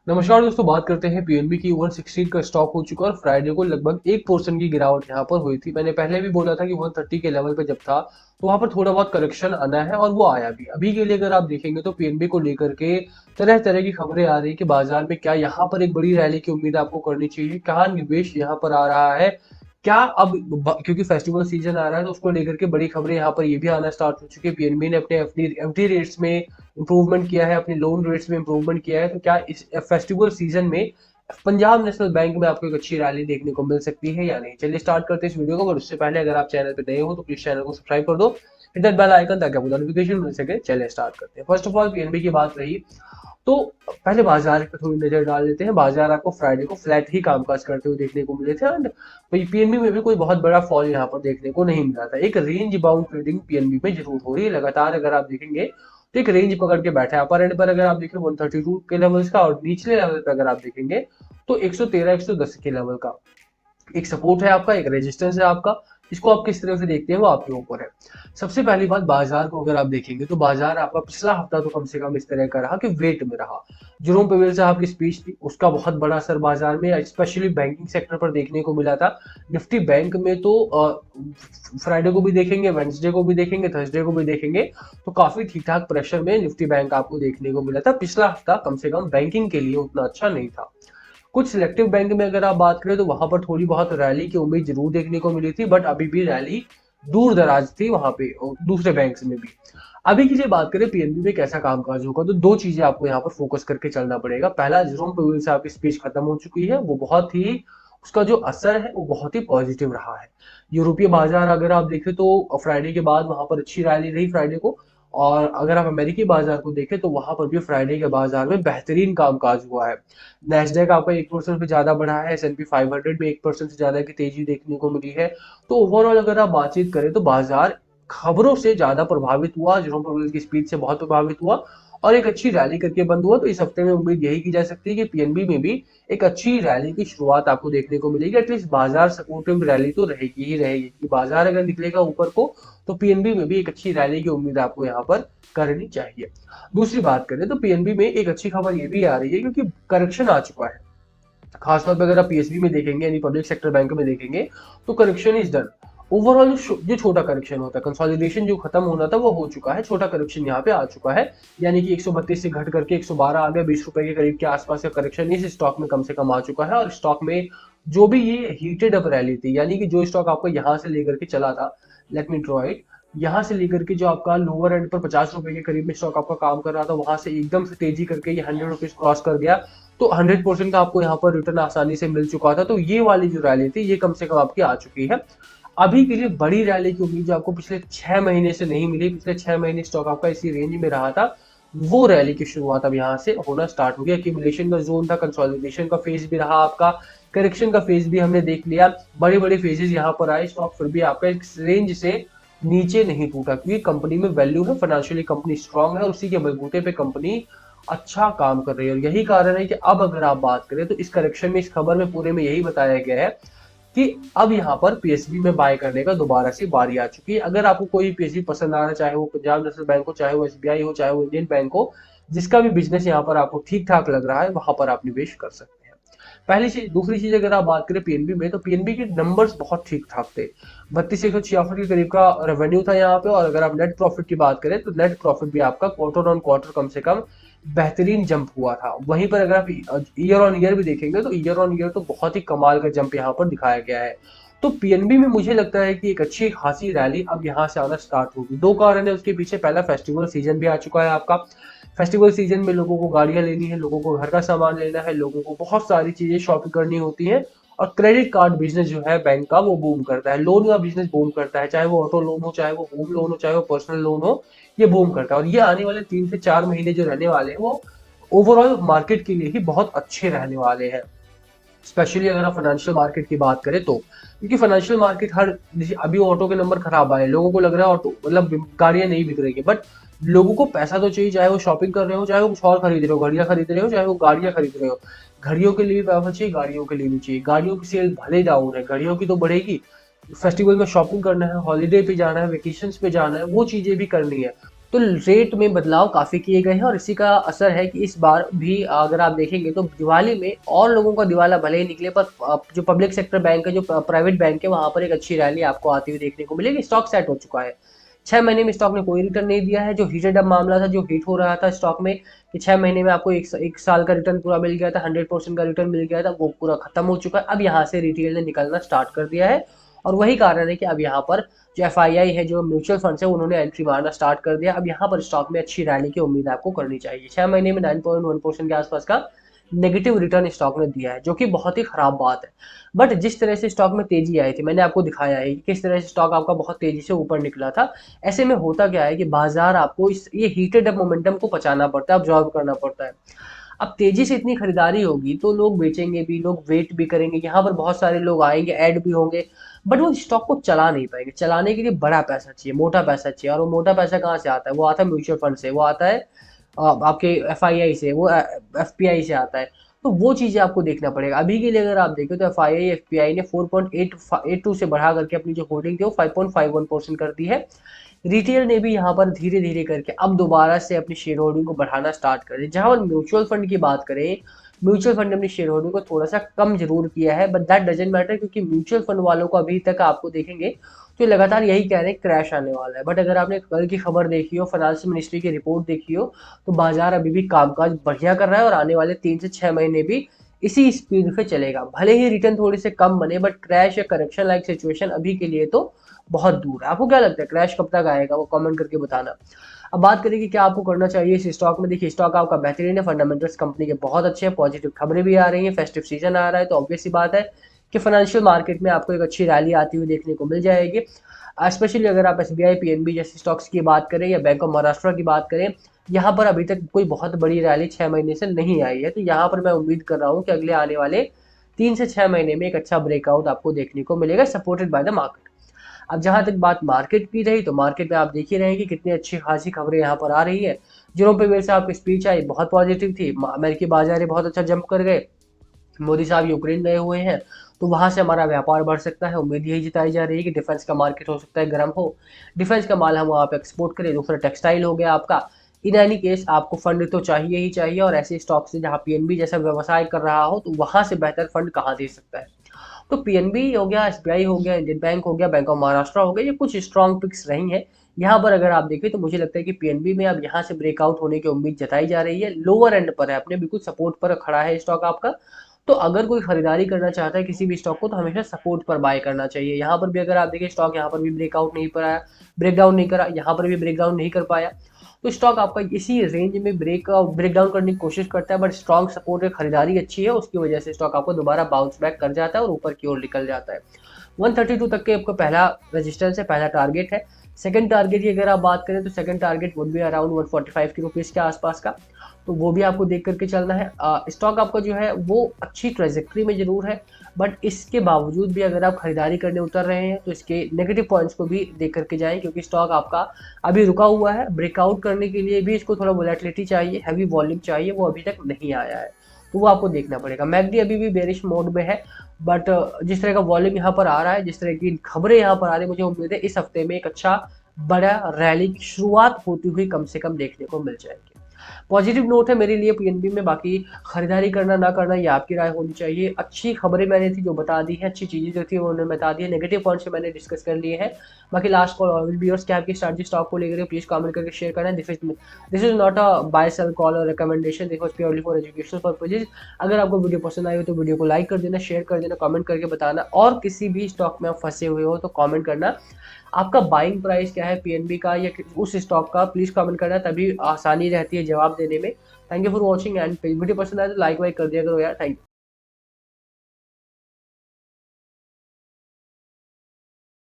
नमस्कार दोस्तों, बात करते हैं पीएनबी की। 116 का स्टॉक हो चुका है और फ्राइडे को लगभग 1% की गिरावट यहाँ पर हुई थी। मैंने पहले भी बोला था कि 130 के लेवल पे जब था तो वहां पर थोड़ा बहुत करेक्शन आना है और वो आया भी। अभी के लिए अगर आप देखेंगे तो पीएनबी को लेकर के तरह तरह की खबरें आ रही है कि बाजार में क्या यहाँ पर एक बड़ी रैली की उम्मीद आपको करनी चाहिए, कहाँ निवेश यहाँ पर आ रहा है, क्या अब क्योंकि फेस्टिवल सीजन आ रहा है तो उसको लेकर के बड़ी खबरें यहाँ पर ये भी आना स्टार्ट हो चुकी है। पीएनबी ने अपने एफडी रेट्स में इंप्रूवमेंट किया है, अपने लोन रेट्स में इंप्रूवमेंट किया है। तो क्या इस फेस्टिवल सीजन में पंजाब नेशनल बैंक में आपको एक अच्छी रैली देखने को मिल सकती है या नहीं? चलिए स्टार्ट करते हैं इस वीडियो को। और उससे पहले अगर आप चैनल पे नए हो तो प्लीज चैनल को सब्सक्राइब कर दो, हिट दैट बेल आइकन ताकि आपको नोटिफिकेशन मिल सके। चलिए स्टार्ट करते हैं। फर्स्ट ऑफ ऑल पीएनबी की बात रही तो पहले बाजार पे थोड़ी नजर डाल लेते हैं। बाजार आपको फ्राइडे को फ्लैट ही कामकाज करते हुए देखने को मिले थे एंड पीएनबी में भी कोई बहुत बड़ा फॉल यहाँ पर देखने को नहीं मिला था। एक रेंज बाउंड ट्रेडिंग पीएनबी में जरूर हो रही है लगातार। अगर आप देखेंगे तो एक रेंज पकड़ के बैठा है। अपर एंड पर अगर आप देखें 132 के लेवल्स का, और निचले लेवल पे अगर आप देखेंगे तो 113 110 के लेवल का एक सपोर्ट है आपका, एक रेजिस्टेंस है आपका। इसको आप किस तरह से देखते हैं वो आपके ऊपर है। सबसे पहली बात, बाजार को अगर आप देखेंगे तो बाजार आपका पिछला हफ्ता तो कम से कम इस तरह का रहा कि वेट में रहा। जेरोम पवेल साहब की स्पीच थी, उसका बहुत बड़ा असर बाजार में स्पेशली बैंकिंग सेक्टर पर देखने को मिला था। निफ्टी बैंक में तो फ्राइडे को भी देखेंगे, वेंसडे को भी देखेंगे, थर्सडे को भी देखेंगे तो काफी ठीक ठाक प्रेशर में निफ्टी बैंक आपको देखने को मिला था। पिछला हफ्ता कम से कम बैंकिंग के लिए उतना अच्छा नहीं था। कुछ सिलेक्टिव बैंक में अगर आप बात करें तो वहां पर थोड़ी बहुत रैली की उम्मीद जरूर देखने को मिली थी, बट अभी भी रैली दूर दराज थी वहां पे और दूसरे बैंक्स में भी। अभी की जो बात करें पीएनबी में कैसा कामकाज होगा तो दो चीजें आपको यहाँ पर फोकस करके चलना पड़ेगा। पहला, जेरोम पवेल साहब की स्पीच खत्म हो चुकी है, वो बहुत ही उसका जो असर है वो बहुत ही पॉजिटिव रहा है। यूरोपीय बाजार अगर आप देखें तो फ्राइडे के बाद वहां पर अच्छी रैली रही फ्राइडे को। और अगर आप अमेरिकी बाजार को देखें तो वहां पर भी फ्राइडे के बाजार में बेहतरीन कामकाज हुआ है। नैस्डैक आपका 1% से ज्यादा बढ़ा है, S&P 500 में 1% से ज्यादा की तेजी देखने को मिली है। तो ओवरऑल अगर आप बातचीत करें तो बाजार खबरों से ज्यादा प्रभावित हुआ, जेरोम पवेल की स्पीच से बहुत प्रभावित हुआ और एक अच्छी रैली करके बंद हुआ। तो इस हफ्ते में उम्मीद यही की जा सकती है कि पीएनबी में भी एक अच्छी रैली की शुरुआत आपको देखने को मिलेगी। एटलीस्ट बाजार सपोर्टिव रैली तो रहेगी ही रहेगी कि बाजार अगर निकलेगा ऊपर को तो पीएनबी में भी एक अच्छी रैली की उम्मीद आपको यहाँ पर करनी चाहिए। दूसरी बात करें तो पीएनबी में एक अच्छी खबर ये भी आ रही है क्योंकि करेक्शन आ चुका है। खासतौर पर अगर आप पीएसबी में देखेंगे यानी पब्लिक सेक्टर बैंक में देखेंगे तो करेक्शन इज डन। ओवरऑल जो छोटा करेक्शन होता है, कंसोलिडेशन जो खत्म होना था वो हो चुका है, छोटा करेक्शन यहाँ पे आ चुका है। यानी कि 132 से घट करके 112 आ गया, 20 रुपए के करीब के आसपास का करेक्शन इस स्टॉक में कम से कम आ चुका है। और स्टॉक में जो भी ये हीटेड अप रैली थी, यानी कि जो स्टॉक आपको यहाँ से लेकर के चला था, लेट मी ड्रॉ इट, यहाँ से लेकर के जो आपका लोअर एंड पर 50 रुपए के करीब में स्टॉक आपका काम कर रहा था, वहां से एकदम से तेजी करके ये 100 रुपीज क्रॉस कर गया। तो 100% का आपको यहाँ पर रिटर्न आसानी से मिल चुका था। तो ये वाली जो रैली थी ये कम से कम आपकी आ चुकी है। अभी के लिए बड़ी रैली की उम्मीद जो आपको पिछले 6 महीने से नहीं मिली, पिछले 6 महीने स्टॉक आपका इसी रेंज में रहा था, वो रैली की शुरुआत अब यहाँ से होना स्टार्ट हो गया। एक्यूमुलेशन का जोन था, कंसोलिडेशन का फेज भी रहा आपका, करेक्शन का फेज भी हमने देख लिया, बड़े बड़े फेजेस यहाँ पर आए, स्टॉक फिर भी आपका इस रेंज से नीचे नहीं टूटा क्योंकि कंपनी में वैल्यू है, फाइनेंशियली कंपनी स्ट्रांग है और उसी के बलबूते पे कंपनी अच्छा काम कर रही है। और यही कारण है कि अब अगर आप बात करें तो इस करेक्शन में, इस खबर में पूरे में यही बताया गया है कि अब यहाँ पर पीएसबी में बाय करने का दोबारा से बारी आ चुकी है। अगर आपको कोई पीएसबी पसंद आ रहा है, चाहे वो पंजाब नेशनल बैंक हो, चाहे वो एसबीआई हो, चाहे वो इंडियन बैंक हो, जिसका भी बिजनेस यहाँ पर आपको ठीक ठाक लग रहा है वहां पर आप निवेश कर सकते हैं। पहली चीज। दूसरी चीज, अगर आप बात करें पीएनबी में तो पीएनबी के नंबर्स बहुत ठीक ठाक थे। 32,166 के करीब का रेवेन्यू था यहाँ पे। और अगर आप नेट प्रॉफिट की बात करें तो नेट प्रॉफिट भी आपका क्वार्टर ऑन क्वार्टर कम से कम बेहतरीन जंप हुआ था। वहीं पर अगर आप ईयर ऑन ईयर भी देखेंगे तो ईयर ऑन ईयर तो बहुत ही कमाल का जंप यहाँ पर दिखाया गया है। तो पीएनबी में मुझे लगता है कि एक अच्छी खासी रैली अब यहाँ से आना स्टार्ट होगी। दो कारण है उसके पीछे। पहला, फेस्टिवल सीजन भी आ चुका है आपका। फेस्टिवल सीजन में लोगों को गाड़ियां लेनी है, लोगों को घर का सामान लेना है, लोगों को बहुत सारी चीजें शॉपिंग करनी होती है। और क्रेडिट कार्ड बिजनेस जो है बैंक का वो बूम करता है, लोन का बिजनेस बूम करता है, चाहे वो ऑटो लोन हो, चाहे वो होम लोन हो, चाहे वो पर्सनल लोन हो, ये बूम करता है। और ये आने वाले 3 से 4 महीने जो रहने वाले हैं वो ओवरऑल मार्केट के लिए ही बहुत अच्छे रहने वाले हैं। स्पेशली अगर आप फाइनेंशियल मार्केट की बात करें तो, क्योंकि फाइनेंशियल मार्केट हर, जैसे अभी ऑटो के नंबर खराब आए, लोगों को लग रहा है ऑटो मतलब गाड़ियां नहीं बिक रही है, बट लोगों को पैसा तो चाहिए, चाहे वो शॉपिंग कर रहे हो, चाहे वो कुछ और खरीद रहे हो, घड़ियां खरीद रहे हो, चाहे वो गाड़ियां खरीद रहे हो। घड़ियों के लिए भी पैसा चाहिए, गाड़ियों के लिए भी चाहिए। गाड़ियों की सेल भले डाउन है, घड़ियों की तो बढ़ेगी। फेस्टिवल में शॉपिंग करना है, हॉलीडे पे जाना है, वेकेशन पे जाना है, वो चीजें भी करनी है। तो रेट में बदलाव काफ़ी किए गए हैं और इसी का असर है कि इस बार भी अगर आप देखेंगे तो दिवाली में और लोगों का दिवाला भले ही निकले, पर जो पब्लिक सेक्टर बैंक है, जो प्राइवेट बैंक है, वहाँ पर एक अच्छी रैली आपको आती हुई देखने को मिलेगी। स्टॉक सेट हो चुका है। 6 महीने में स्टॉक ने कोई रिटर्न नहीं दिया है। जो हीटेड अप मामला था, जो हीट हो रहा था स्टॉक में कि 6 महीने में आपको एक साल का रिटर्न पूरा मिल गया था, 100% का रिटर्न मिल गया था, वो पूरा खत्म हो चुका है। अब यहाँ से रिटेल ने निकलना स्टार्ट कर दिया है और वही कारण है कि अब यहाँ पर जो एफआईआई है, जो म्यूचुअल फंड्स है, उन्होंने एंट्री मारना स्टार्ट कर दिया। अब यहाँ पर स्टॉक में अच्छी रैली की उम्मीद आपको करनी चाहिए। 6 महीने में 9.1% के आसपास का नेगेटिव रिटर्न स्टॉक ने दिया है, जो कि बहुत ही खराब बात है। बट जिस तरह से स्टॉक में तेजी आई थी, मैंने आपको दिखाया है कि किस तरह से स्टॉक आपका बहुत तेजी से ऊपर निकला था। ऐसे में होता क्या है कि बाजार आपको ये हीटेड अप मोमेंटम को पचाना पड़ता है, ऑब्जॉर्व करना पड़ता है। अब तेजी से इतनी खरीदारी होगी तो लोग बेचेंगे भी, लोग वेट भी करेंगे, यहाँ पर बहुत सारे लोग आएंगे, ऐड भी होंगे, बट वो स्टॉक को चला नहीं पाएंगे। चलाने के लिए बड़ा पैसा चाहिए, मोटा पैसा चाहिए, और वो मोटा पैसा कहाँ से आता है? वो आता है म्यूचुअल फंड से, वो आता है आपके एफआईआई से, वो एफपीआई से आता है। तो वो चीजें आपको देखना पड़ेगा। अभी के लिए अगर आप देखें तो एफआईआई एफपीआई ने 4.82 से बढ़ा करके अपनी जो होल्डिंग थी वो 5.51% कर दी है। रिटेल ने भी यहाँ पर धीरे धीरे करके अब दोबारा से अपनी शेयर होल्डिंग को बढ़ाना स्टार्ट कर दी। जहां म्यूचुअल फंड की बात करें, म्यूचुअल फंड ने अपनी शेयर होल्डिंग को थोड़ा सा कम जरूर किया है, बट दैट डजेंट मैटर, क्योंकि म्यूचुअल फंड वालों को अभी तक आपको देखेंगे तो लगातार यही कह रहे हैं क्रैश आने वाला है। बट अगर आपने कल की खबर देखी हो, फाइनेंस मिनिस्ट्री की रिपोर्ट देखी हो, तो बाजार अभी भी कामकाज बढ़िया कर रहा है और आने वाले 3 से 6 महीने भी इसी स्पीड पे चलेगा। भले ही रिटर्न थोड़ी से कम बने, बट क्रैश या करेक्शन लाइक सिचुएशन अभी के लिए तो बहुत दूर है। आपको क्या लगता है क्रैश कब तक आएगा? वो कमेंट करके बताना। अब बात करें कि क्या आपको करना चाहिए इस स्टॉक में। देखिए, स्टॉक आपका बेहतरीन है, फंडामेंटल्स कंपनी के बहुत अच्छे हैं, पॉजिटिव खबरें भी आ रही हैं, फेस्टिव सीजन आ रहा है, तो ऑब्वियस सी बात है कि फाइनेंशियल मार्केट में आपको एक अच्छी रैली आती हुई देखने को मिल जाएगी। स्पेशली अगर आप एसबीआई, पीएनबी जैसे स्टॉक्स की बात करें या बैंक ऑफ महाराष्ट्र की बात करें, यहाँ पर अभी तक कोई बहुत बड़ी रैली 6 महीने से नहीं आई है। तो यहाँ पर मैं उम्मीद कर रहा हूँ कि अगले आने वाले 3 से 6 महीने में एक अच्छा ब्रेकआउट आपको देखने को मिलेगा, सपोर्टेड बाय द मार्केट। अब जहां तक बात मार्केट की रही, तो मार्केट में आप देख ही रहे हैं कि कितनी अच्छी खासी खबरें यहाँ पर आ रही है। जेरोम पेवेल साहब की स्पीच आई, बहुत पॉजिटिव थी, अमेरिकी बाजार बहुत अच्छा जंप कर गए। मोदी साहब यूक्रेन गए हुए हैं, तो वहां से हमारा व्यापार बढ़ सकता है। उम्मीद यही जताई जा रही है कि डिफेंस का मार्केट हो सकता है गर्म हो, डिफेंस का माल हम वहाँ पे एक्सपोर्ट करें। दूसरा टेक्सटाइल हो गया आपका। इन एनी केस आपको फंड तो चाहिए ही चाहिए, और ऐसे स्टॉक से जहाँ पीएनबी जैसा व्यवसाय कर रहा हो, तो वहां से बेहतर फंड कहाँ दे सकता है? तो पीएनबी हो गया, एसबीआई हो गया, इंडियन बैंक हो गया, बैंक ऑफ महाराष्ट्र हो गया, ये कुछ स्ट्रॉन्ग पिक्स रही हैं। यहाँ पर अगर आप देखें तो मुझे लगता है कि पीएनबी में अब यहाँ से ब्रेकआउट होने की उम्मीद जताई जा रही है। लोअर एंड पर है, अपने बिल्कुल सपोर्ट पर खड़ा है स्टॉक आपका। तो अगर कोई खरीदारी करना चाहता है किसी भी स्टॉक को, तो हमेशा सपोर्ट पर बाय करना चाहिए। यहाँ पर भी अगर आप देखिए, स्टॉक यहाँ पर भी ब्रेकआउट नहीं पर आया, ब्रेकडाउन नहीं करा, यहाँ पर भी ब्रेकडाउन नहीं कर पाया। तो स्टॉक आपका इसी रेंज में ब्रेकडाउन करने की कोशिश करता है, बट स्ट्रॉन्ग सपोर्ट है, खरीदारी अच्छी है, उसकी वजह से स्टॉक आपको दोबारा बाउंस बैक कर जाता है और ऊपर की ओर निकल जाता है। 132 तक के आपका पहला रेजिस्टेंस है, पहला टारगेट है। सेकंड टारगेट की अगर आप बात करें तो second target would be around 145 की रुपीज़ के आसपास का, तो वो भी आपको देख करके चलना है। स्टॉक आपका जो है वो अच्छी ट्रेजेक्ट्री में जरूर है, बट इसके बावजूद भी अगर आप खरीदारी करने उतर रहे हैं तो इसके नेगेटिव पॉइंट्स को भी देख करके जाएं, क्योंकि स्टॉक आपका अभी रुका हुआ है। ब्रेकआउट करने के लिए भी इसको थोड़ा वोलेटिलिटी चाहिए, हैवी वॉल्यूम चाहिए, वो अभी तक नहीं आया है, तो वो आपको देखना पड़ेगा। मैकडी अभी भी बेरिश मोड में है, बट जिस तरह का वॉल्यूम यहाँ पर आ रहा है, जिस तरह की खबरें यहाँ पर आ रही है, मुझे उम्मीद है इस हफ्ते में एक अच्छा बड़ा रैली की शुरुआत होती हुई कम से कम देखने को मिल जाएगी। पॉजिटिव नोट है मेरे लिए पीएनबी में। बाकी खरीदारी करना ना करना ये आपकी राय होनी चाहिए। अच्छी खबरें मैंने थी जो बता दी है, अच्छी चीजें जो थी उन्होंने बता दी है, नेगेटिव पॉइंट्स मैंने डिस्कस कर लिए हैं। बाकी लास्ट कॉल ऑल व्यूअर्स, क्या आपकी स्ट्रैटेजी स्टॉक को लेकर प्लीज कमेंट करके शेयर करना। This is not a buy sell call और recommendation, this was purely for educational purposes. अगर आपको वीडियो पसंद आई हो तो वीडियो को लाइक कर देना, शेयर कर देना, कमेंट करके बताना, और किसी भी स्टॉक में आप फंसे हुए हो तो कमेंट करना आपका बाइंग प्राइस क्या है पीएनबी का या उस स्टॉक का, प्लीज कमेंट करना, तभी आसानी रहती है जवाब देने में। Thank you for watching, and video पसंद आए तो लाइक वाइक कर दिया करो यार। Thank you.